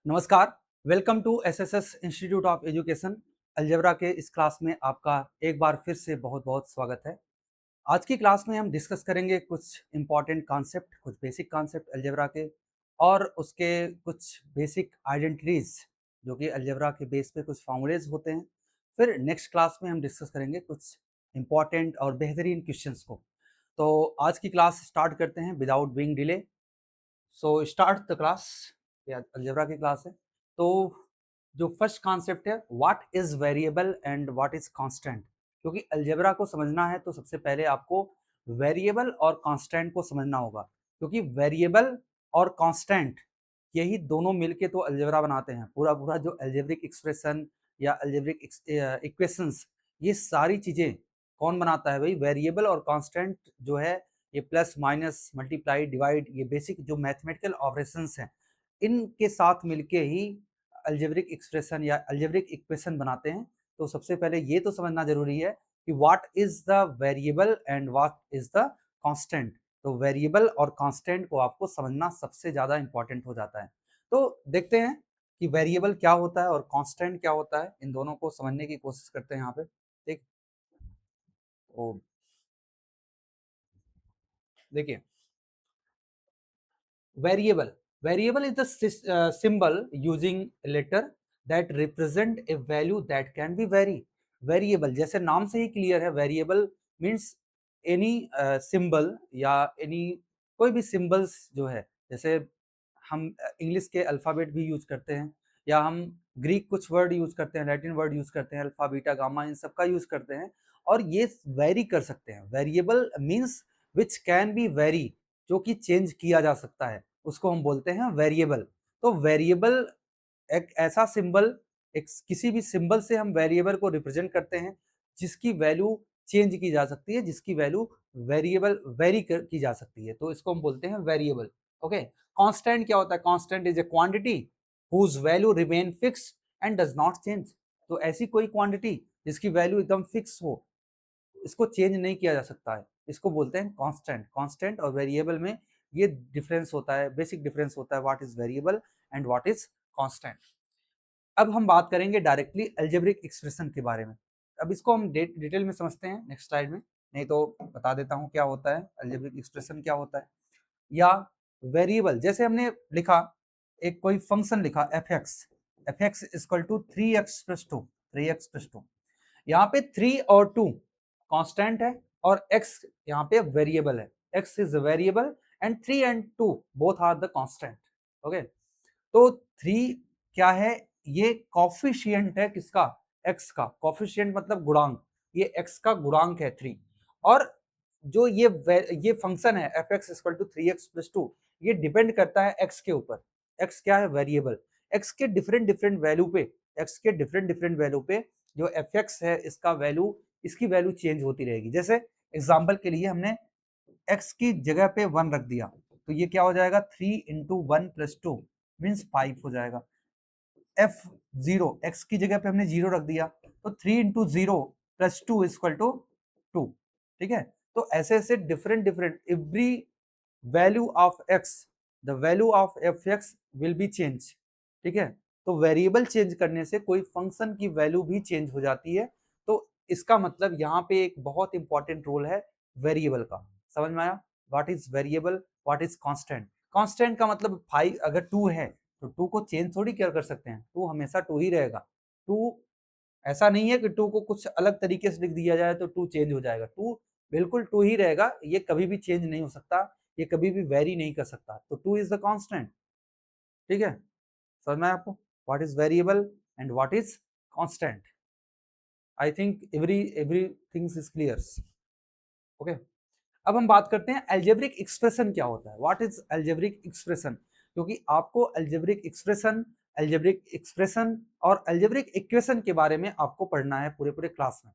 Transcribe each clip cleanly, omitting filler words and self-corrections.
नमस्कार। Welcome to SSS institute of education. Algebra के इस क्लास में आपका एक बार फिर से बहुत बहुत स्वागत है। आज की क्लास में हम डिस्कस करेंगे कुछ इंपॉर्टेंट कॉन्सेप्ट, कुछ बेसिक कॉन्सेप्ट अलजेब्रा के और उसके कुछ बेसिक आइडेंटिटीज जो कि अलजेब्रा के बेस पे कुछ फॉर्मूलेज होते हैं। फिर नेक्स्ट क्लास में हम डिस्कस करेंगे कुछ इंपॉर्टेंट और बेहतरीन क्वेश्चंस को। तो आज की क्लास स्टार्ट करते हैं without being delay. So start the class. या अलजेब्रा की क्लास है। तो जो फर्स्ट कॉन्सेप्ट है, what is variable and what is constant. क्योंकि अलजेब्रा को समझना है तो सबसे पहले आपको वेरिएबल और कांस्टेंट को समझना होगा, क्योंकि वेरिएबल और कांस्टेंट यही दोनों मिलके तो अलजेब्रा बनाते हैं। पूरा पूरा जो अलजेब्रिक एक्सप्रेशन या अलजेब्रिक इक्वेशंस, ये सारी चीजें कौन बनाता है भाई? वेरिएबल और कांस्टेंट जो है, ये प्लस माइनस मल्टीप्लाई डिवाइड, ये बेसिक जो मैथमेटिकल ऑपरेशंस हैं, इनके साथ मिलके ही अलजेब्रिक एक्सप्रेशन या अलजेब्रिक इक्वेशन बनाते हैं। तो सबसे पहले ये तो समझना जरूरी है कि what is the variable and what is the constant. तो वेरिएबल और कांस्टेंट को आपको समझना सबसे ज्यादा इंपॉर्टेंट हो जाता है। तो देखते हैं कि वेरिएबल क्या होता है और कांस्टेंट क्या होता है। इन दोनों को समझने की कोशिश करते हैं यहाँ पे। ठीक, तो देखिए, variable variable is the symbol using a letter that represent a value that can be variable। जैसे नाम से ही क्लियर है, वेरिएबल मीन्स एनी सिंबल या एनी कोई भी सिंबल्स जो है, जैसे हम इंग्लिश के अल्फाबेट भी यूज करते हैं, या हम ग्रीक कुछ वर्ड यूज करते हैं, लैटिन वर्ड यूज करते हैं, अल्फा बीटा गामा, इन सब का यूज करते हैं और ये वेरी कर सकते हैं। Variable means which can be very, जो कि चेंज किया जा सकता है, उसको हम बोलते हैं वेरिएबल। तो वेरिएबल एक ऐसा सिंबल, एक किसी भी सिंबल से हम वेरिएबल को रिप्रेजेंट करते हैं जिसकी वैल्यू चेंज की जा सकती है, जिसकी वैल्यू वेरिएबल वेरी की जा सकती है, तो इसको हम बोलते हैं वेरिएबल। ओके। कांस्टेंट क्या होता है? Constant is a quantity whose value remain fixed and does not change. तो ऐसी कोई क्वांटिटी जिसकी वैल्यू एकदम फिक्स हो, इसको चेंज नहीं किया जा सकता है, इसको बोलते हैं कांस्टेंट। कांस्टेंट और वेरिएबल में ये डिफरेंस होता है, बेसिक डिफरेंस होता है, what is variable and what is constant. अब हम बात करेंगे डायरेक्टली अलजेब्रिक एक्सप्रेशन के बारे में। अब इसको हम डिटेल में समझते हैं नेक्स्ट स्लाइड में, नहीं तो बता देता हूं क्या होता है अलजेब्रिक एक्सप्रेशन, क्या होता है। या वेरिएबल, जैसे हमने लिखा एक कोई फंक्शन लिखा F x equal to 3x+2, 3x+2। यहाँ पे 3 और 2 कांस्टेंट है और x यहाँ पे वेरिएबल है। x is variable and 3 and 2 both are the constant. Okay. तो 3 क्या है? ये कॉफिशिएंट है किसका? x का। कॉफिशिएंट मतलब गुणांक, ये x का गुणांक है 3। और जो ये फंक्शन है F x equal to 3x+2, ये डिपेंड करता है x के ऊपर। x क्या है? वेरिएबल। x के डिफरेंट डिफरेंट वैल्यू पे, x के डिफरेंट डिफरेंट वैल्यू पे जो एफ एक्स है, इसका वैल्यू, इसकी वैल्यू चेंज होती रहेगी। जैसे एग्जाम्पल के लिए हमने x की जगह पे 1 रख दिया, तो ये क्या हो जाएगा? 3 × 1 + 2 मीन्स 5 हो जाएगा। f0, x की जगह पे हमने 0 रख दिया, तो 3 × 0 + 2 = 2। ठीक है। तो ऐसे ऐसे different different every value of x, the value of F x will be change. ठीक है। तो वेरिएबल चेंज करने से कोई फंक्शन की वैल्यू भी चेंज हो जाती है। तो इसका मतलब यहाँ पे एक बहुत इंपॉर्टेंट रोल है वेरिएबल का। समझ में आया? What is variable, what is constant. Constant का मतलब 5 अगर 2 है तो 2 को चेंज थोड़ी क्या कर सकते हैं, 2 हमेशा 2 ही रहेगा। 2 ऐसा नहीं है कि 2 को कुछ अलग तरीके से लिख दिया जाए तो 2 चेंज हो जाएगा। 2 बिल्कुल 2 ही रहेगा, ये कभी भी चेंज नहीं हो सकता, ये कभी भी वेरी नहीं कर सकता। तो 2 इज द कांस्टेंट। ठीक है। समझ में आया आपको? What is variable and what is constant. I think every things is clear. Okay. अब हम बात करते हैं अलजेब्रिक एक्सप्रेशन क्या होता है। व्हाट इज अलजेब्रिक एक्सप्रेशन, क्योंकि आपको अलजेब्रिक एक्सप्रेशन और अलजेब्रिक इक्वेशन के बारे में आपको पढ़ना है पूरे पूरे क्लास में।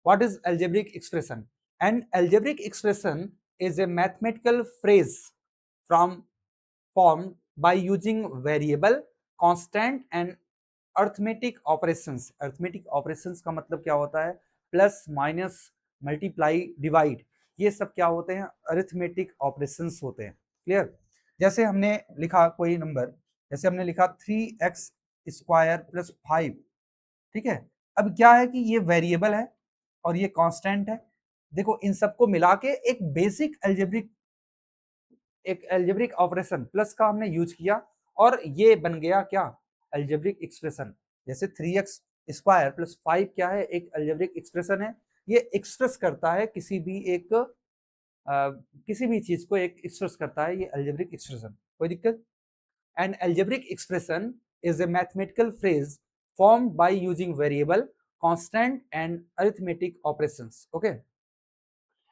What is algebraic expression? An algebraic expression is a mathematical phrase formed by using variable, constant and arithmetic operations। arithmetic operations का मतलब क्या होता है? प्लस माइनस मल्टीप्लाई डिवाइड, ये सब क्या होते हैं? अरिथमेटिक ऑपरेशंस होते हैं। क्लियर? जैसे हमने लिखा कोई नंबर जैसे हमने लिखा 3x स्क्वायर प्लस 5, ठीक है। अब क्या है कि ये वेरिएबल है और ये कांस्टेंट है। देखो इन सबको मिला के एक एल्जेब्रिक ऑपरेशन प्लस का हमने यूज किया और ये बन गया क्या, एल्जेब्रिक एक्सप्रेशन। जैसे 3x स्क्वायर प्लस 5 क्या है, एक एल्जेब्रिक एक्सप्रेशन है। ये एक्सप्रेस करता है किसी भी चीज को एक एक्सप्रेस करता है ये एल्जेब्रिक एक्सप्रेशन। कोई दिक्कत? An algebraic expression is a mathematical phrase formed by using variable, constant and arithmetic operations. Okay.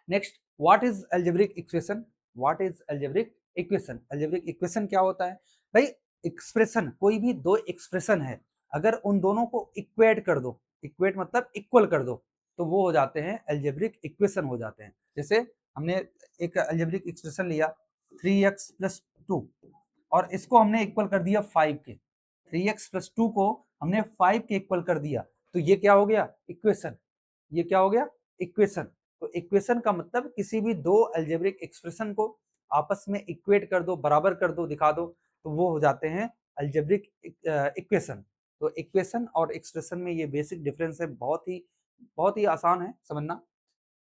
Next, what is algebraic equation? What is algebraic equation? Algebraic equation क्या होता है भाई? एक्सप्रेशन, कोई भी दो एक्सप्रेशन है, अगर उन दोनों को इक्वेट कर दो, इक्वेट मतलब इक्वल कर दो, तो वो हो जाते हैं एल्जेब्रिक इक्वेशन हो जाते हैं। जैसे हमने एक एल्जेब्रिक एक्सप्रेशन लिया 3x प्लस 2 और इसको हमने इक्वल कर दिया 5 के, 3x प्लस 2 को हमने 5 के इक्वल कर दिया, तो ये क्या हो गया, इक्वेशन। ये क्या हो गया, इक्वेशन। तो इक्वेशन का मतलब किसी भी दो अलजेब्रिक एक्सप्रेशन को आपस में इक्वेट कर दो, बराबर कर दो, दिखा दो, तो वो हो जाते हैं अलजेब्रिक इक्वेशन। तो इक्वेशन और एक्सप्रेशन में ये बेसिक डिफरेंस है, बहुत ही आसान है समझना।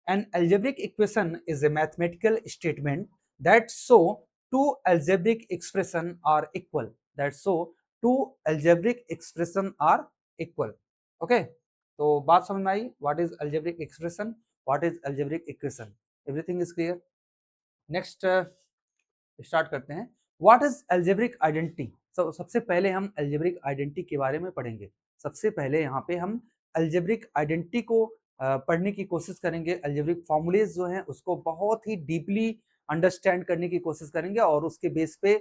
An algebraic equation is a mathematical statement that show two algebraic expression are equal. That show two algebraic expression are equal. Okay. तो बात समझ में आई, what is algebraic expression, what is algebraic equation, everything is clear. Next start करते हैं। What is algebraic identity? सबसे पहले हम algebraic identity के बारे में पढ़ेंगे। सबसे पहले यहाँ पे हम algebraic identity को पढ़ने की कोशिश करेंगे। algebraic फॉर्मूलेज जो हैं उसको बहुत ही डीपली अंडरस्टैंड करने की कोशिश करेंगे और उसके बेस पे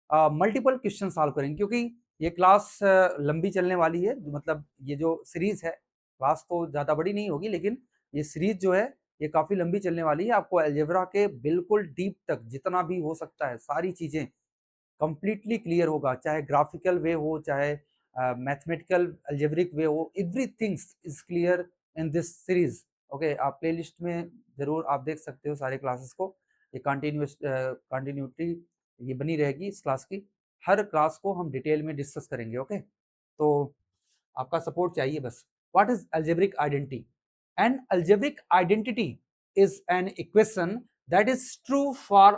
मल्टीपल क्वेश्चन सॉल्व करेंगे, क्योंकि ये क्लास लंबी चलने वाली है। मतलब ये जो सीरीज है, क्लास तो ज़्यादा बड़ी नहीं होगी, लेकिन ये सीरीज जो है ये काफ़ी लंबी चलने वाली है। आपको अलजेब्रा के बिल्कुल डीप तक जितना भी हो सकता है सारी चीज़ें कंप्लीटली क्लियर होगा, चाहे ग्राफिकल वे हो, चाहे मैथमेटिकल अलजेब्रिक वे हो, everything is clear in this series. Okay, आप प्लेलिस्ट में ज़रूर आप देख सकते हो सारे क्लासेस को। ये कंटिन्यूटी ये बनी रहेगी इस क्लास की। हर क्लास को हम डिटेल में डिस्कस करेंगे। ओके, तो आपका सपोर्ट चाहिए बस। What is algebraic identity? N algebraic identity is an equation that is true for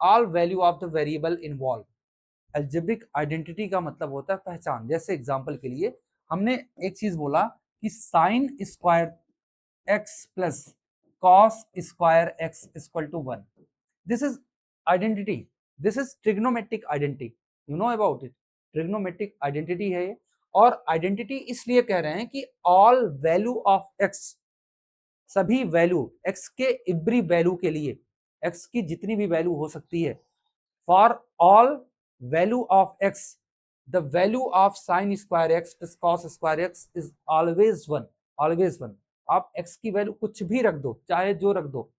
all value of the variable involve. Algebraic identity का मतलब होता है पहचान। जैसे एग्जांपल के लिए हमने एक चीज बोला कि sine square x plus cos square x equal to 1। This is identity, this is trigonometric identity, you know about it. Trigonometric identity है ये। और आइडेंटिटी इसलिए कह रहे हैं कि ऑल वैल्यू ऑफ एक्स, सभी वैल्यू एक्स के एवरी वैल्यू के लिए, एक्स की जितनी भी वैल्यू हो सकती है, for all value of x the value of sine square x plus cos square x is always one. Always one. आप एक्स की वैल्यू कुछ भी रख दो, चाहे जो रख दो,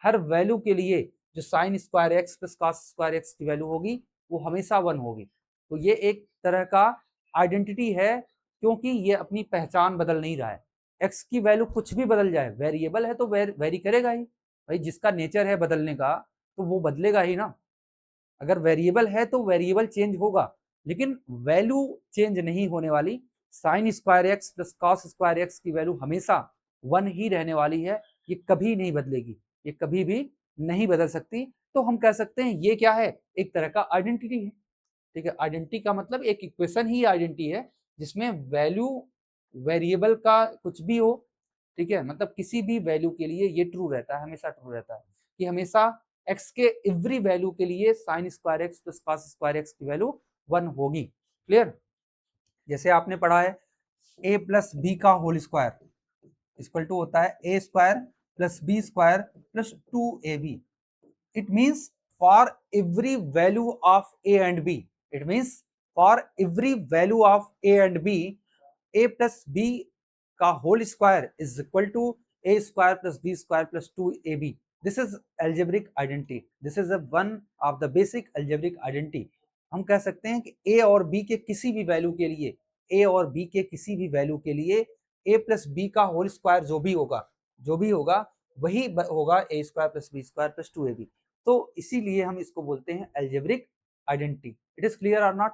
हर वैल्यू के लिए जो sign square x plus cos square x की वैल्यू होगी वो हमेशा 1 होगी। तो ये एक तरह का आइडेंटिटी है, क्योंकि ये अपनी पहचान बदल नहीं रहा है। एक्स की वैल्यू कुछ भी बदल जाए, वेरिएबल है तो वेरी करेगा ही भाई, जिसका नेचर है बदलने का तो वो बदलेगा ही ना। अगर वेरिएबल है तो वेरिएबल चेंज होगा, लेकिन वैल्यू चेंज नहीं होने वाली। Sign square x plus cos square x की वैल्यू हमेशा 1 ही रहने वाली है, ये कभी नहीं बदलेगी, ये कभी भी नहीं बदल सकती। तो हम कह सकते हैं ये क्या है, एक तरह का आइडेंटिटी है। ठीक है, आइडेंटिटी का मतलब एक इक्वेशन ही आइडेंटिटी है जिसमें वैल्यू वेरिएबल का कुछ भी हो, ठीक है, मतलब किसी भी वैल्यू के लिए ये ट्रू रहता है, हमेशा ट्रू रहता है कि हमेशा एक्स के एवरी वैल्यू के लिए sine square x plus cos square x की वैल्यू 1 होगी। क्लियर? जैसे आपने पढ़ा है a प्लस बी का होल स्क्वायर इक्वल टू होता है a square plus B square plus 2ab। it means for every value of a and b, it means for every value of a and b, a plus b का whole square is equal to a square plus b square plus 2ab. this is algebraic identity, this is a one of the basic algebraic identity। हम कह सकते हैं कि a और b के किसी भी वैल्यू के लिए, a और b के किसी भी वैल्यू के लिए a प्लस b का होल स्क्वायर जो भी होगा वही होगा a square plus B square plus 2ab। तो इसीलिए हम इसको बोलते हैं algebraic identity. It is clear और not?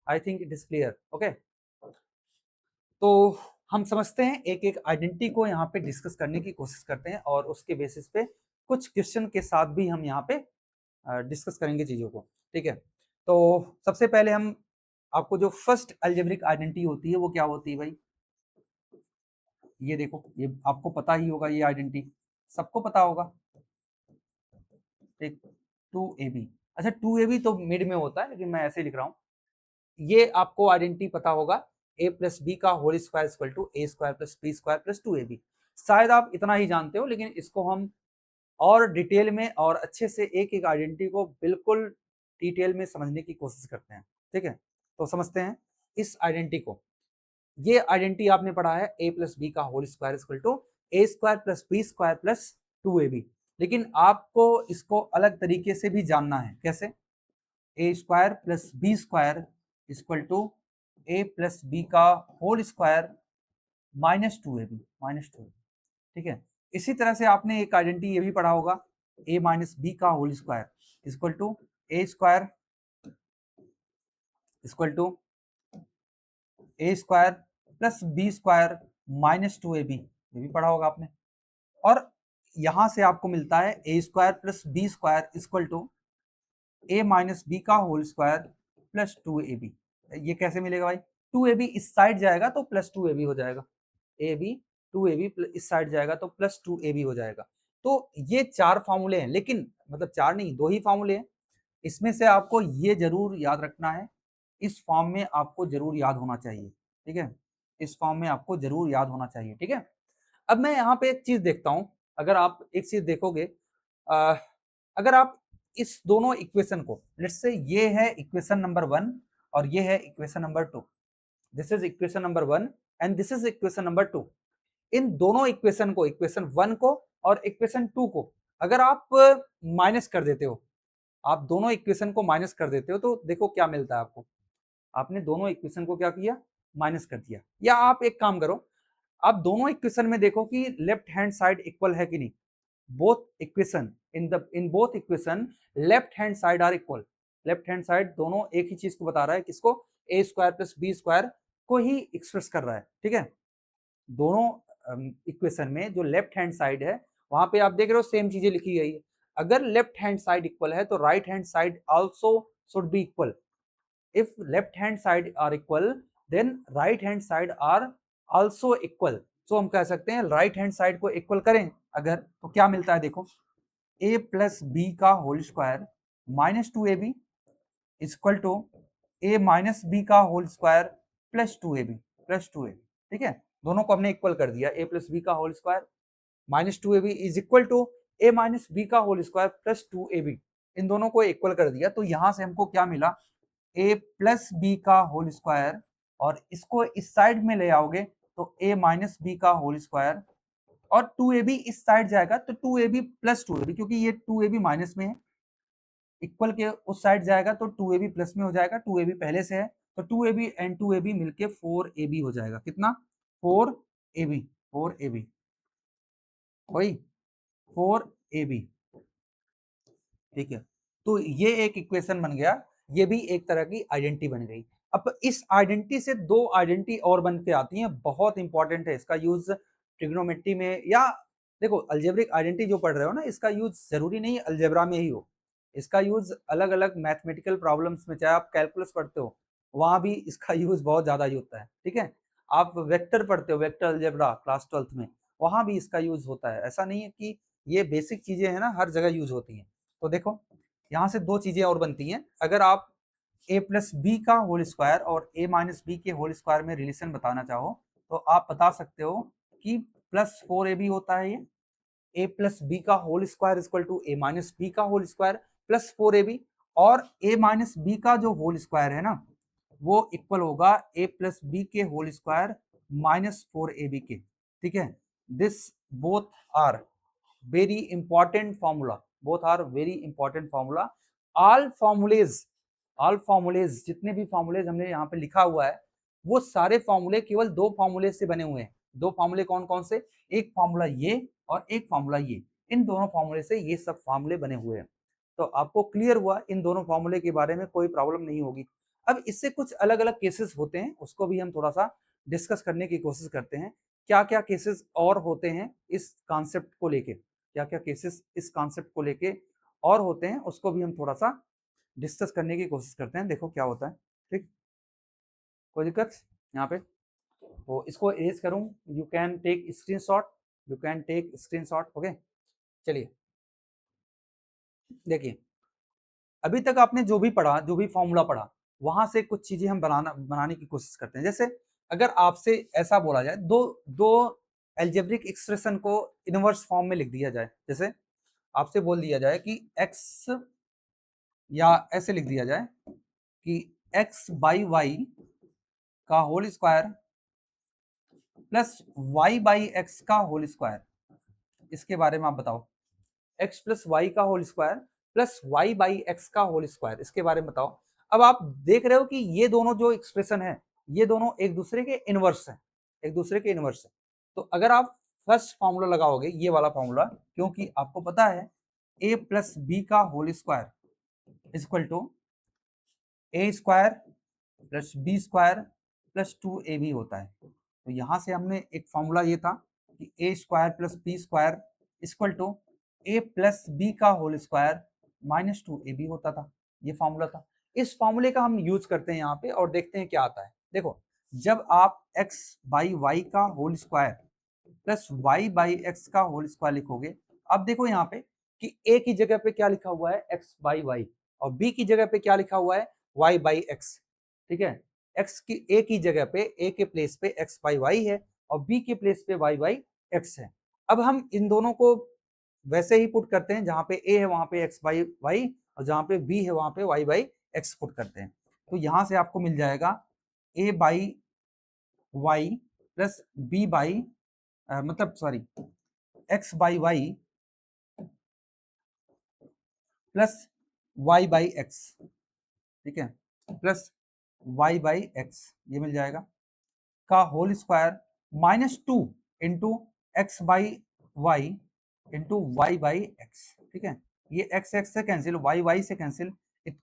I think it is clear. Okay, तो हम समझते हैं, एक एक आइडेंटिटी को यहाँ पे डिस्कस करने की कोशिश करते हैं और उसके बेसिस पे कुछ क्वेश्चन के साथ भी हम यहाँ पे डिस्कस करेंगे चीज़ों को। ठीक है, तो सबसे पहले हम आपको जो फर्स्ट अलजेब्रिक आइडेंटिटी होती है वो क्या होती है भाई? ये देखो, ये आपको पता ही होगा, ये आइडेंटिटी सबको पता होगा। ठीक, 2ab। अच्छा, 2ab तो मिड में होता है, लेकिन मैं ऐसे लिख रहा हूँ। ये आपको आइडेंटिटी पता होगा, a प्लस बी का whole square equal to a square plus B square plus 2ab। शायद आप इतना ही जानते हो, लेकिन इसको हम और डिटेल में और अच्छे से एक एक आइडेंटिटी को बिल्कुल डिटेल में समझने की कोशिश करते हैं। ठीक है, तो समझते हैं इस आइडेंटिटी को। ये आइडेंटिटी आपने पढ़ा है, a प्लस बी का whole square equal to a square plus B square plus 2ab, लेकिन आपको इसको अलग तरीके से भी जानना है। कैसे? a square plus B square equal to a plus B का whole square minus 2ab, minus 2। ठीक है, इसी तरह से आपने एक आइडेंटिटी ये भी पढ़ा होगा, a माइनस बी का whole square equal to a square equal to a square plus B square minus 2ab, ये भी पढ़ा होगा आपने। और यहां से आपको मिलता है a square plus B square equal to a minus B का होल स्क्वायर प्लस 2ab। ये कैसे मिलेगा भाई? 2ab इस साइड जाएगा तो प्लस 2ab हो जाएगा, ab 2ab इस साइड जाएगा तो प्लस 2ab हो जाएगा। तो ये चार फॉर्मूले हैं, लेकिन मतलब चार नहीं, दो ही फॉर्मूले हैं। इसमें से आपको ये जरूर याद रखना है, इस फॉर्म में आपको जरूर याद होना चाहिए। ठीक है, इस फॉर्म में आपको जरूर याद होना चाहिए। ठीक है, अब मैं यहाँ पे एक चीज देखता हूँ, अगर आप एक चीज देखोगे, अगर आप इस दोनों इक्वेशन को, लेट्स से ये है इक्वेशन नंबर 1 और ये है equation number 2, this is equation number 1 and this is equation number 2। इन दोनों इक्वेशन को, इक्वेशन 1 को और इक्वेशन 2 को अगर आप माइनस कर देते हो, आप दोनों इक्वेशन को माइनस कर देते हो, तो देखो क्या मिलता है आपको। आपने दोनों इक्वेशन को क्या किया? माइनस कर दिया। या आप एक काम करो, आप दोनों इक्वेशन में देखो कि लेफ्ट हैंड साइड इक्वल है कि नहीं। Both equation, in both equation left hand side are equal. Left hand side दोनों एक ही चीज को बता रहा है, किसको? a square plus B square को ही एक्सप्रेस कर रहा है। ठीक है, दोनों इक्वेशन में जो लेफ्ट हैंड साइड है, वहां पे आप देख रहे हो सेम चीजें लिखी गई है। अगर लेफ्ट हैंड साइड इक्वल है तो right hand side also should be equal. If left hand side are equal, then right hand side are also equal. So हम कह सकते हैं राइट हैंड साइड को इक्वल करें अगर, तो क्या मिलता है देखो, a प्लस बी का whole square minus 2ab equal to a minus B का whole square plus 2ab, plus 2ab। ठीक है, दोनों को हमने इक्वल कर दिया, a प्लस बी का whole square minus 2ab is equal to a minus B का होल स्क्वायर प्लस 2ab। इन दोनों को इक्वल कर दिया, तो यहां से हमको क्या मिला? a प्लस बी का होल स्क्वायर, और इसको इस साइड में ले आओगे तो a माइनस बी का होल स्क्वायर, और 2ab इस साइड जाएगा तो 2ab प्लस 2ab, क्योंकि ये 2ab माइनस में है, इक्वल के उस साइड जाएगा तो 2ab प्लस में हो जाएगा, 2ab पहले से है, तो 2ab एंड 2ab मिलके 4ab हो जाएगा। कितना? 4ab, 4ab, वही 4ab। ठीक है, तो ये एक इक्वेशन बन गया, ये भी एक तरह की आइडेंटिटी बन गई। अब इस आइडेंटिटी से दो आइडेंटिटी और बन के आती हैं, बहुत इंपॉर्टेंट है इसका यूज ट्रिग्नोमेट्री में, या देखो अलजेब्रिक आइडेंटिटी जो पढ़ रहे हो ना, इसका यूज जरूरी नहीं अलजेब्रा में ही हो, इसका यूज अलग अलग मैथमेटिकल प्रॉब्लम्स में, चाहे आप कैलकुलस पढ़ते हो वहां भी इसका यूज बहुत ज्यादा ही होता है। ठीक है, आप वेक्टर पढ़ते हो, वेक्टर अलजेब्रा क्लास 12th में, वहां भी इसका यूज होता है। ऐसा नहीं है कि ये बेसिक चीजें हैं ना हर जगह यूज होती हैं। तो देखो यहाँ से दो चीजें और बनती हैं, अगर आप a प्लस बी का होल स्क्वायर और a माइनस बी के होल स्क्वायर में रिलेशन बताना चाहो, तो आप बता सकते हो कि प्लस 4ab होता है ये, a प्लस बी का whole square equal to a minus B का होल स्क्वायर प्लस 4ab, और a माइनस बी का जो होल स्क्वायर है ना, वो इक्वल होगा a प्लस बी के होल स्क्वायर माइनस 4ab के। ठीक है, this both are very important formula, both are very important formula. All formulas, all formulas, जितने भी फॉर्मूलेज हमने यहाँ पे लिखा हुआ है, वो सारे फॉर्मूले केवल दो फॉर्मूले से बने हुए हैं। दो फॉर्मूले कौन कौन से? एक फॉर्मूला ये और एक फॉर्मूला ये, इन दोनों फॉर्मूले से ये सब फॉर्मूले बने हुए हैं। तो आपको क्लियर हुआ, इन दोनों फॉर्मूले के बारे में कोई प्रॉब्लम नहीं होगी। अब इससे कुछ अलग अलग केसेस होते हैं, उसको भी हम थोड़ा सा डिस्कस करने की कोशिश करते हैं। क्या क्या केसेस और होते हैं इस कॉन्सेप्ट को लेके, क्या क्या केसेस इस कॉन्सेप्ट को लेके और होते हैं, उसको भी हम थोड़ा सा डिस्कस करने की कोशिश करते हैं। देखो क्या होता है, ठीक, कोई दिक्कत यहाँ पे? तो इसको एज करूं, you can take screenshot, you can take screenshot. Okay, चलिए देखिए, अभी तक आपने जो भी पढ़ा, जो भी फॉर्मूला पढ़ा, वहां से कुछ चीजें हम बनाने की कोशिश करते हैं। जैसे अगर आपसे ऐसा बोला जाए, दो दो एल्जेब्रिक एक्सप्रेशन को इनवर्स फॉर्म में लिख दिया जाए, जैसे आपसे बोल दिया जाए कि x, या ऐसे लिख दिया जाए कि x बाई वाई का whole square plus y by x का होल स्क्वायर, इसके बारे में आप बताओ। x प्लस वाई का whole square plus Y by x का होल स्क्वायर, इसके बारे में बताओ। अब आप देख रहे हो कि ये दोनों जो एक्सप्रेशन है, ये दोनों एक दूसरे के इनवर्स हैं, एक दूसरे के इनवर्स है। तो अगर आप फर्स्ट फॉर्मूला लगाओगे, ये वाला फॉर्मूला, क्योंकि आपको पता है a प्लस बी का whole square equal to a square plus B square plus 2ab होता है। तो यहां से हमने एक फॉर्मूला ये था कि A square plus B square equal to A plus B का होल स्क्वायर माइनस 2ab होता था, ये फॉर्मूला था। इस फॉर्मूले का हम यूज करते हैं यहाँ पे और देखते हैं क्या आता है। देखो, जब आप x बाई वाई का whole square plus y by x का होल स्क्वायर लिखोगे, अब देखो यहाँ पे कि a की जगह पे क्या लिखा हुआ है, x बाई वाई, और b की जगह पे क्या लिखा हुआ है, y बाई एक्स। ठीक है, x की a की जगह पे, a के प्लेस पे x बाई वाई है और b के प्लेस पे y बाई एक्स है। अब हम इन दोनों को वैसे ही पुट करते हैं, जहां पे a है वहां पे x बाई वाई और जहां पे b है वहां पे y बाई एक्स पुट करते हैं। तो यहां से आपको मिल जाएगा a by Y plus b by मतलब sorry x by Y plus y by X, ठीक है, प्लस y बाई एक्स, ये मिल जाएगा, का whole square minus 2 into X by Y into Y by X. ठीक है, ये x x से कैंसिल, y y से कैंसिल,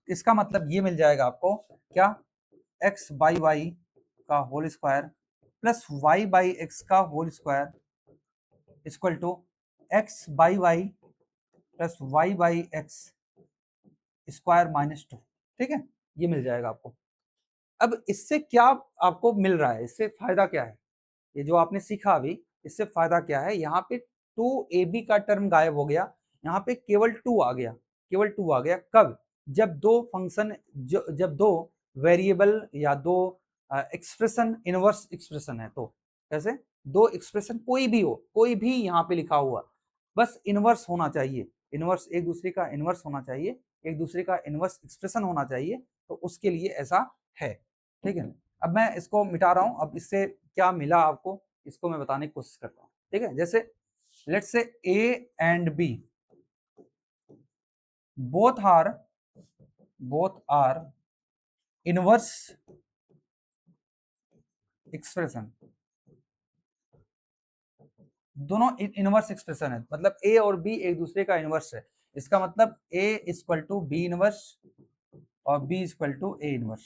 इसका मतलब ये मिल जाएगा आपको क्या, x बाई वाई का whole square plus y by x का whole square equal to x by Y plus Y by x square minus 2। ठीक है, ये मिल जाएगा आपको। अब इससे क्या आपको मिल रहा है, इससे फायदा क्या है, ये जो आपने सीखा अभी, इससे फायदा क्या है, यहाँ पे 2ab का टर्म गायब हो गया, यहाँ पे केवल 2 आ गया, केवल 2 आ गया। कब, जब दो फंक्शन, जब दो वेरिएबल या दो एक्सप्रेशन इनवर्स एक्सप्रेशन है, तो कैसे, दो एक्सप्रेशन कोई भी हो, कोई भी यहाँ पे लिखा हुआ, बस इनवर्स होना चाहिए, इनवर्स, एक दूसरे का इनवर्स होना चाहिए, एक दूसरे का इनवर्स एक्सप्रेशन होना चाहिए, तो उसके लिए ऐसा है। ठीक है, अब मैं इसको मिटा रहा हूं, अब इससे क्या मिला आपको, इसको मैं बताने की कोशिश करता हूं। ठीक है, जैसे let's say a and b both are inverse expression, दोनों इनवर्स एक्सप्रेशन है, मतलब ए और बी एक दूसरे का इनवर्स है। इसका मतलब a equal to b inverse और b equal to a inverse.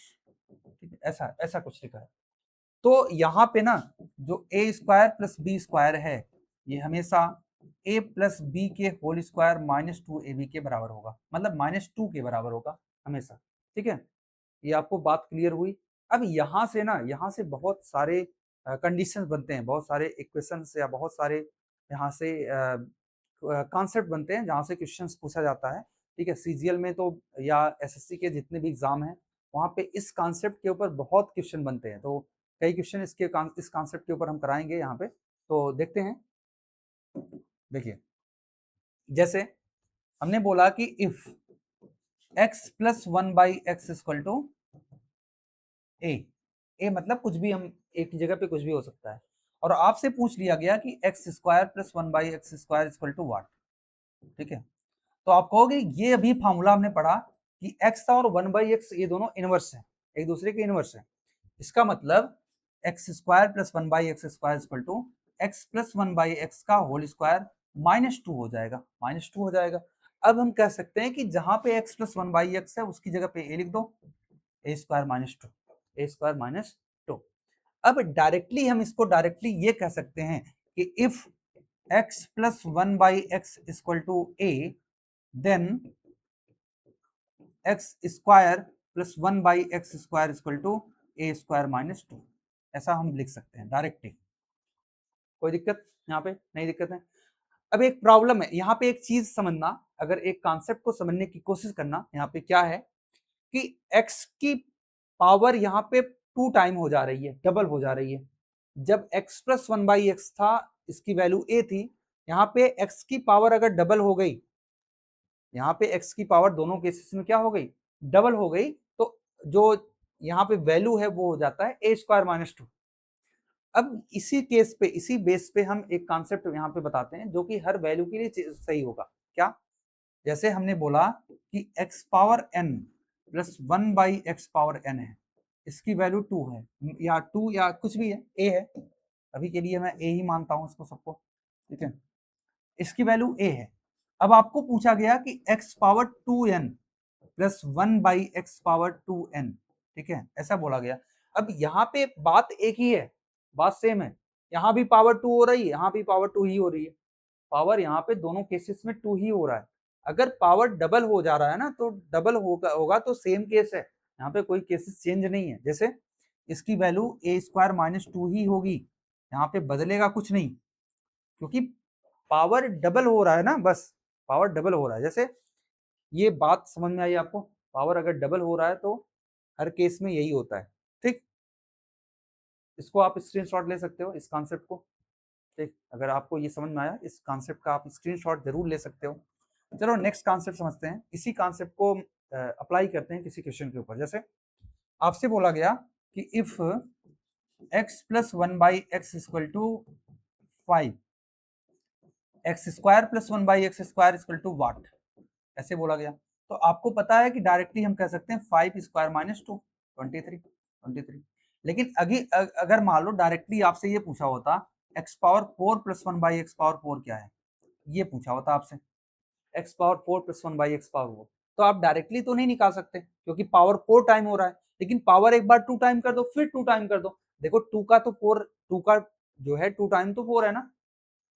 ठीक है, ऐसा ऐसा कुछ लिखा है। तो यहाँ पे ना, जो ए स्क्वायर प्लस बी स्क्वायर है, ये हमेशा ए प्लस बी के होल स्क्वायर माइनस 2ab के बराबर होगा, मतलब माइनस 2 के बराबर होगा हमेशा। ठीक है, ये आपको बात क्लियर हुई। अब यहाँ से ना, यहाँ से बहुत सारे कंडीशन बनते हैं, बहुत सारे इक्वेशंस या बहुत सारे यहाँ से कॉन्सेप्ट बनते हैं जहाँ से क्वेश्चंस पूछा जाता है। ठीक है, सीजीएल में तो या एसएससी के जितने भी एग्जाम हैं, वहाँ पे इस कॉन्सेप्ट के ऊपर बहुत क्वेश्चन बनते हैं। तो कई क्वेश्चन इस कॉन्सेप्ट के ऊपर हम कराएंगे यहाँ पे, तो देखते हैं। देखिए, जैसे हमने बोला कि if x plus 1 by x equal to A मतलब कुछ भी, हम एक की जगह पे कुछ भी हो सकता है, और आपसे पूछ लिया गया कि x square plus 1 by x square equal to what. ठीक है, तो आप कहोगे ये अभी फॉर्मूला हमने पढ़ा कि x और 1 बाई एक्स ये दोनों इनवर्स हैं, एक दूसरे के इनवर्स हैं, इसका मतलब x square plus 1 by x square equal to x plus 1 by x का होल स्क्वायर माइनस 2 हो जाएगा, माइनस 2 हो जाएगा। अब हम कह सकते हैं कि जहां पे x प्लस 1 बाई एक्स है उसकी जगह पे a लिख दो, a square minus two, a square minus two. अब डायरेक्टली हम इसको डायरेक्टली ये कह सकते हैं कि if x plus 1 by x equal to a, then x square plus 1 by x square equal to a square minus two. ऐसा हम लिख सकते हैं डायरेक्टली। कोई दिक्कत यहाँ पे नहीं? दिक्कत है। अब एक प्रॉब्लम है यहाँ पे, एक चीज समझना, अगर एक कॉन्सेप्ट को समझने की कोशिश करना, यहाँ पे क्या है कि x की पावर यहाँ पे 2 टाइम हो जा रही है, डबल हो जा रही है। जब x प्लस 1 बाई एक्स था, इसकी वैल्यू a थी, यहाँ पे x की पावर अगर डबल हो गई, यहाँ पे x की पावर दोनों केसेस में क्या हो गई? डबल हो गई, तो जो यहाँ पे वैल्यू है वो हो जाता है ए स्क्वायर माइनस टू। अब इसी केस पे, इसी बेस पे हम एक कॉन्सेप्ट यहाँ पे बताते हैं जो कि हर वैल्यू के लिए सही होगा। क्या? जैसे हमने बोला कि x power n plus 1 by x power n है, इसकी वैल्यू 2 है, या 2 या कुछ भी है, a है, अभी के लिए मैं a ही मानता हूं इसको सबको, ठीक है। इसकी वैल्यू a है। अब आपको पूछा गया कि x power 2n plus 1 by x power 2n, ठीक है, ऐसा बोला गया। अब यहाँ पे बात एक ही है, बात सेम है, यहाँ भी पावर 2 हो रही है, यहाँ भी पावर 2 ही हो रही है। पावर यहाँ पे दोनों केसेस में 2 ही हो रहा है। अगर पावर डबल हो जा रहा है ना, तो डबल होगा तो सेम केस है, यहाँ पे कोई केसेस चेंज नहीं है। जैसे इसकी value A square minus to ही होगी, यहाँ पे बदलेगा कुछ नहीं, क्योंकि पावर डबल हो रहा है ना, बस पावर डबल हो रहा है। जैसे ये बात समझ में आई आपको? पावर अगर डबल हो रहा है तो हर केस में यही होता है, ठीक। इसको आप स्क्रीनशॉट ले सकते हो, इस कॉन्सेप्ट को, ठीक। अगर आपको ये समझ में आया, इस कॉन्सेप्ट का आप स्क्रीनशॉट जरूर ले सकते हो। चलो नेक्स्ट कॉन्सेप्ट समझते हैं। इसी कॉन्सेप्ट को अप्लाई करते हैं किसी क्वेश्चन के ऊपर। जैसे आपसे बोला गया कि if x plus 1 by x equal to 5, X square plus 1 by x square equal to what, ऐसे बोला गया। तो आपको पता है कि डायरेक्टली हम कह सकते हैं 5 स्क्वायर माइनस 2, 23। लेकिन अगर मान लो डायरेक्टली आपसे ये पूछा होता x power 4 plus 1 by x power 4 क्या है, ये पूछा होता आपसे, x power 4 plus 1 by x power 4, तो आप डायरेक्टली तो नहीं निकाल सकते क्योंकि पावर 4 टाइम हो रहा है। लेकिन पावर एक बार 2 टाइम कर दो, फिर 2 टाइम कर दो, देखो 2 का तो 4, 2 का जो है 2 टाइम तो 4 है ना,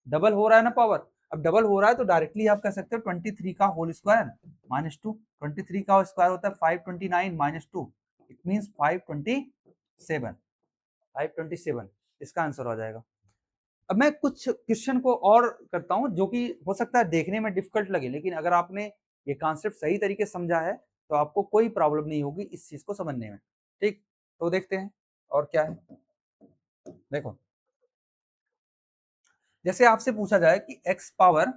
डबल हो रहा है ना पावर। अब डबल हो रहा है तो डायरेक्टली आप कह सकते हो 23 का होल स्क्वायर माइनस 2, 23 का स्क्वायर होता है 529 माइनस 2, इट मींस 527, 527 इसका आंसर हो जाएगा। अब मैं कुछ क्वेश्चन को और करता हूं जो कि हो सकता है देखने में डिफिकल्ट लगे, लेकिन अगर आपने ये कॉन्सेप्ट सही तरीके से समझा है तो आपको कोई प्रॉब्लम नहीं होगी इस चीज को समझने में, ठीक। तो देखते हैं और क्या है। देखो जैसे आपसे पूछा जाए कि x पावर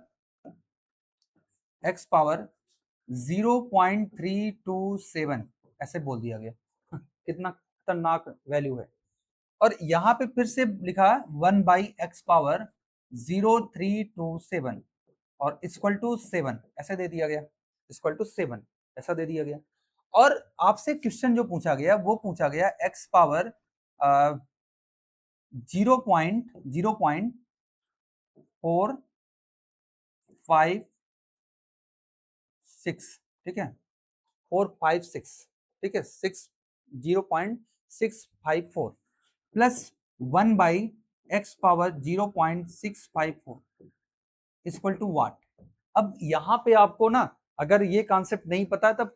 0.327 ऐसे बोल दिया गया, कितना खतरनाक वैल्यू है। और यहाँ पे फिर से लिखा 1 बाई एक्स पावर 0327 और इक्वल टू 7 ऐसे दे दिया गया, इक्वल टू 7 ऐसा दे दिया गया। और आपसे क्वेश्चन जो पूछा गया वो पूछा गया x पावर 0.456, ठीक है, 456, ठीक है, 0.654 plus 1 by x power 0.654 equal to what. अब यहाँ पे आपको ना, अगर ये कॉन्सेप्ट नहीं पता है तब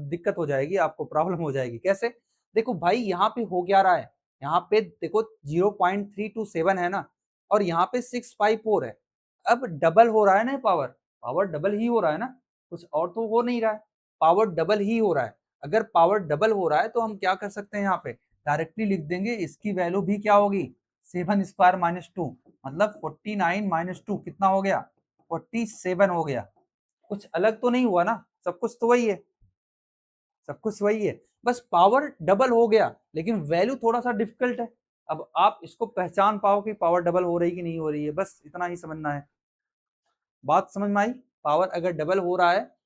दिक्कत हो जाएगी, आपको प्रॉब्लम हो जाएगी। कैसे? देखो भाई यहाँ पे हो क्या रहा है, यहाँ पे देखो 0.327 है ना, और यहाँ पे 654 है। अब डबल हो रहा है ना पावर, पावर डबल ही हो रहा है ना, कुछ और तो हो नहीं रहा है, पावर डबल ही हो रहा है। अगर पावर डबल हो रहा है तो हम क्या कर सकते हैं, यहाँ पे डायरेक्टली लिख देंगे, इसकी वैल्यू भी क्या होगी 7 स्क्वायर माइनस 2, मतलब 49 माइनस 2 कितना हो गया 47 हो गया। कुछ अलग तो नहीं हुआ ना, सब कुछ तो वही है, सब कुछ वही है, बस पावर डबल हो गया लेकिन वैल्यू थोड़ा सा डिफिकल्ट है। अब आप इसको पहचान पाओ कि पावर डबल हो रही कि नहीं हो रही है, बस इतना ही समझना है। बात समझ में आई? पावर अगर डबल हो रहा है,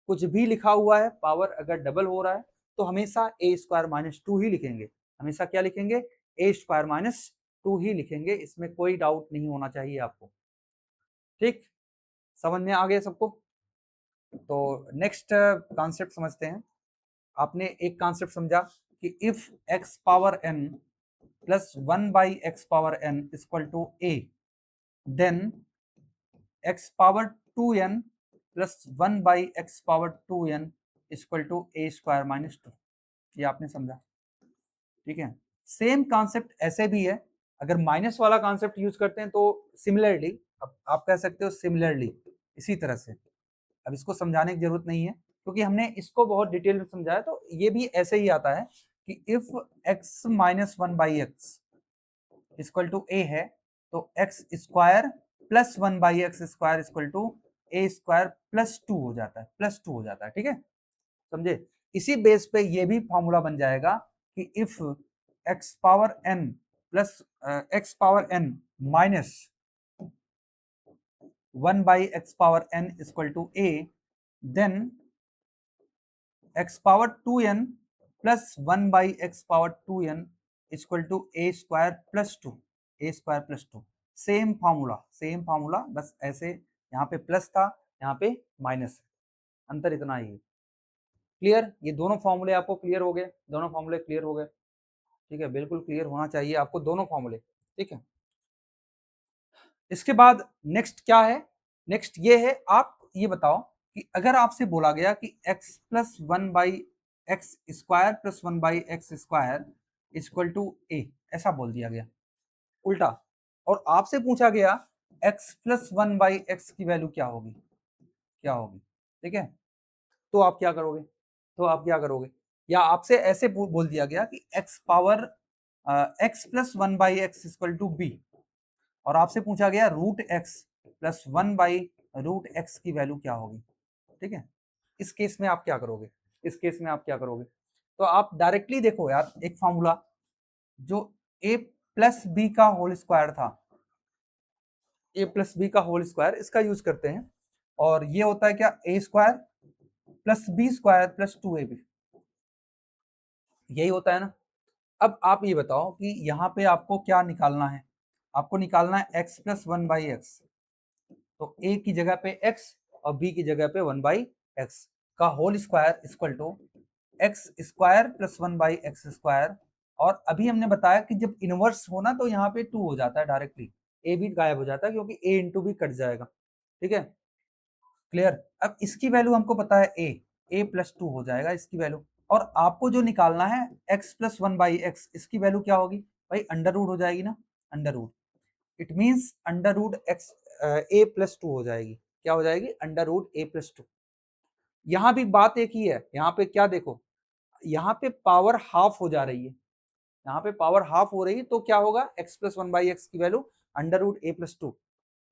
कुछ भी लिखा हुआ है, पावर अगर डबल हो रहा है तो हमेशा ए स्क्वायर माइनस 2 ही लिखेंगे, हमेशा क्या लिखेंगे, ए स्क्वायर माइनस 2 ही लिखेंगे, इसमें कोई डाउट नहीं होना चाहिए आपको, ठीक। समझ में आ गया सबको? तो नेक्स्ट कॉन्सेप्ट समझते हैं। आपने एक कॉन्सेप्ट समझा कि if x power n plus 1 by x power n equal to a, then x power 2n plus 1 by x power 2n equal to a square minus 2। ये आपने समझा, ठीक है। सेम कॉन्सेप्ट ऐसे भी है, अगर माइनस वाला कॉन्सेप्ट यूज करते हैं तो सिमिलरली, अब आप कह सकते हो सिमिलरली, इसी तरह से। अब इसको समझाने की जरूरत नहीं है क्योंकि हमने इसको बहुत डिटेल में समझाया, तो ये भी ऐसे ही आता है कि if x minus 1 by x equal to a है, तो x square plus 1 by x square equal to a square plus 2 हो जाता है, प्लस 2 हो जाता है, ठीक है, समझे। इसी बेस पे ये भी फॉर्मूला बन जाएगा कि if x power n plus x power n minus 1 by x power n equal to a, then x power 2n plus 1 by x power 2n equal to a square plus 2, a square plus 2। Same formula, बस ऐसे यहाँ पे plus था, यहाँ पे minus, अंतर इतना ही है। क्लियर? ये दोनों फॉर्मूले आपको क्लियर हो गए, दोनों फॉर्मूले क्लियर हो गए, ठीक है, बिल्कुल क्लियर होना चाहिए आपको दोनों फॉर्मूले, ठीक है। इसके बाद नेक्स्ट क्या है? नेक्स्ट ये है, आप ये बताओ कि अगर आपसे बोला गया कि x plus 1 by x square plus 1 by x square equal to a, ऐसा बोल दिया गया उल्टा, और आपसे पूछा गया x प्लस 1 बाई एक्स की वैल्यू क्या होगी, क्या होगी, ठीक है, तो आप क्या करोगे? तो आप क्या करोगे? या आपसे ऐसे बोल दिया गया कि x power x plus 1 by x equal to b, और आपसे पूछा गया root x plus 1 by root x की वैल्यू क्या होगी, ठीक है। इस केस में आप क्या करोगे? इस केस में आप क्या करोगे? तो आप डायरेक्टली देखो यार, एक फॉर्मूला जो a प्लस बी का होल स्क्वायर था, a प्लस बी का होल स्क्वायर, इसका यूज करते हैं, और ये होता है क्या, a square plus B square plus 2ab, यही होता है ना। अब आप ये बताओ कि यहाँ पे आपको क्या निकालना है? आपको निकालना है x प्लस 1 बाई एक्स, तो a की जगह पे x और b की जगह पे 1 बाई एक्स का whole square equal to x square plus 1 by x square, और अभी हमने बताया कि जब इनवर्स होना तो यहाँ पे 2 हो जाता है डायरेक्टली, a भी गायब हो जाता है क्योंकि a इंटू भी कट जाएगा, ठीक है, क्लियर। अब इसकी वैल्यू हमको पता है a प्लस 2 हो जाएगा इसकी वैल्यू, और आपको जो निकालना है x प्लस 1 बाई एक्स, इसकी वैल्यू क्या होगी भाई, अंडर रूट हो जाएगी ना, under root, it means under root x a plus 2 हो जाएगी, क्या हो जाएगी, अंडर रूट a प्लस 2। यहाँ भी बात एक ही है, यहाँ पे क्या देखो, यहाँ पे पावर हाफ हो जा रही है, यहाँ पे पावर हाफ हो रही है, तो क्या होगा, x प्लस 1 बाई एक्स की value under root a plus 2।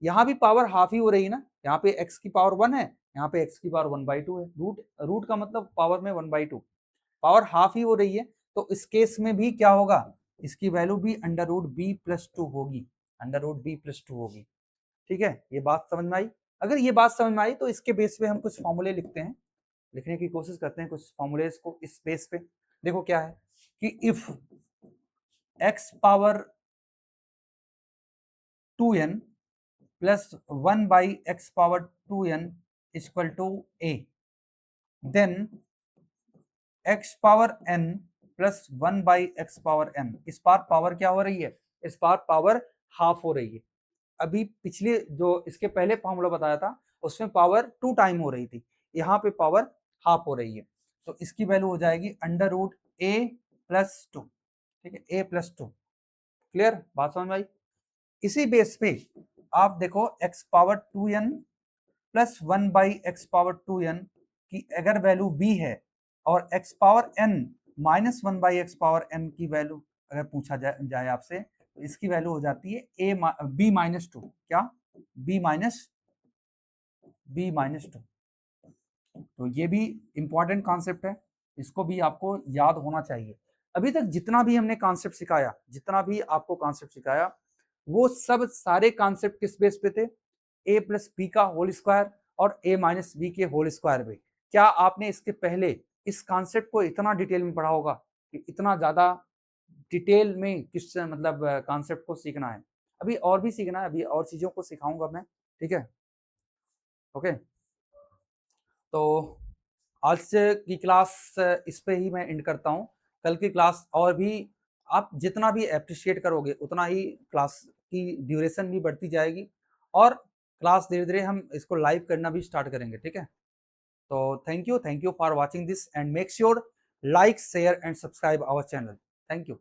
यहाँ भी पावर हाफ ही हो रही है ना, यहाँ पे x की पावर 1 है, यहाँ पे x की पावर 1 बाई 2 है, रूट रूट का मतलब पावर में 1 बाई 2, पावर हाफ ही हो रही है, तो इस केस में भी क्या होगा, इसकी वैल्यू भी अंडर रूट b प्लस 2 होगी, अंडर रूट b प्लस 2 होगी, ठीक है। ये बात समझ में आई? अगर ये बात समझ में आई तो इसके बेस पे हम कुछ फॉर्मूले लिखते हैं, लिखने की कोशिश करते हैं कुछ फॉर्मूलेस को इस बेस पे। देखो क्या है कि if x power 2n plus 1 by x power 2n equal to a, then x power n plus 1 by x power n, इस बार पावर क्या हो रही है, इस बार पावर हाफ हो रही है। अभी पिछले जो इसके पहले फॉर्मूला बताया था उसमें पावर 2 टाइम हो रही थी, यहाँ पे पावर हाफ हो रही है, तो इसकी वैल्यू हो जाएगी अंडर रूट a प्लस 2, ठीक है, a प्लस 2, क्लियर, बात समझ में आई? इसी बेस पे आप देखो x power 2n plus 1 by x power 2n की अगर वैल्यू b है, और x power n minus 1 by x power n की वैल्यू अगर पूछा जाए आपसे, तो इसकी वैल्यू हो जाती है b माइनस 2, क्या, b माइनस 2। तो ये भी इंपॉर्टेंट कॉन्सेप्ट है, इसको भी आपको याद होना चाहिए। अभी तक जितना भी हमने कॉन्सेप्ट सिखाया, जितना भी आपको कॉन्सेप्ट सिखाया, वो सब सारे कॉन्सेप्ट किस बेस पे थे, a प्लस बी का होल स्क्वायर और a माइनस बी के होल स्क्वायर पे। क्या आपने इसके पहले इस कॉन्सेप्ट को इतना डिटेल में पढ़ा होगा कि इतना ज्यादा डिटेल में किस मतलब कॉन्सेप्ट को सीखना है? अभी और भी सीखना है, अभी और चीजों को सिखाऊंगा मैं, ठीक है, ओके। तो आज से की क्लास इस पे ही मैं एंड करता हूँ। कल की क्लास और भी आप जितना भी एप्रिशिएट करोगे उतना ही क्लास की ड्यूरेशन भी बढ़ती जाएगी और क्लास धीरे-धीरे हम इसको लाइव करना भी स्टार्ट करेंगे, ठीक है? तो thank you for watching this and make sure like, share and subscribe our channel. Thank you.